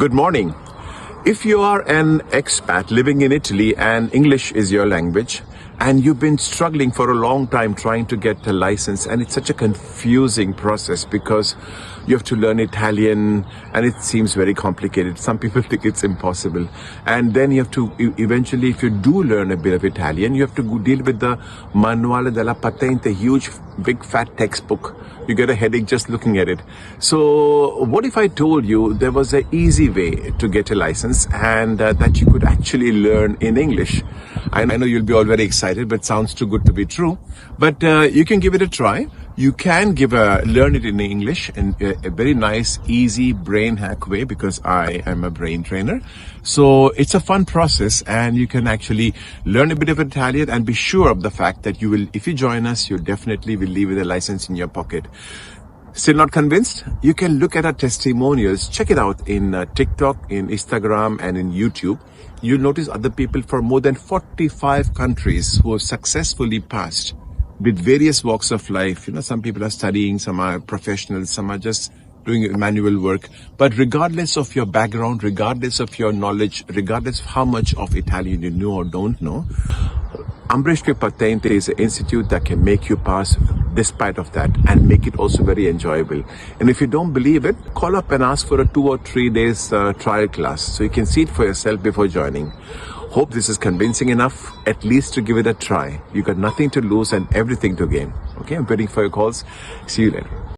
Good morning. If you are an expat living in Italy and English is your language, and you've been struggling for a long time trying to get a license, and it's such a confusing process because you have to learn Italian and it seems very complicated. Some people think it's impossible. And then you have to eventually, if you do learn a bit of Italian, you have to go deal with the Manuale della Patente, huge big fat textbook. You get a headache just looking at it. So what if I told you there was an easy way to get a license and that you could actually learn in English? I know you'll be all very excited, but it sounds too good to be true. But you can give it a try. You can learn it in English in a very nice, easy brain hack way because I am a brain trainer. So it's a fun process and you can actually learn a bit of Italian and be sure of the fact that you will, if you join us, you definitely will leave with a license in your pocket. Still not convinced? You can look at our testimonials. Check it out in TikTok, in Instagram, and in YouTube. You'll notice other people from more than 45 countries who have successfully passed with various walks of life. You know, some people are studying, some are professionals, some are just doing manual work. But regardless of your background, regardless of your knowledge, regardless of how much of Italian you know or don't know, Ambrish Quick Patente is an institute that can make you pass despite of that and make it also very enjoyable. And if you don't believe it, call up and ask for a 2 or 3 days trial class so you can see it for yourself before joining. Hope this is convincing enough, at least to give it a try. You got nothing to lose and everything to gain. Okay, I'm waiting for your calls. See you later.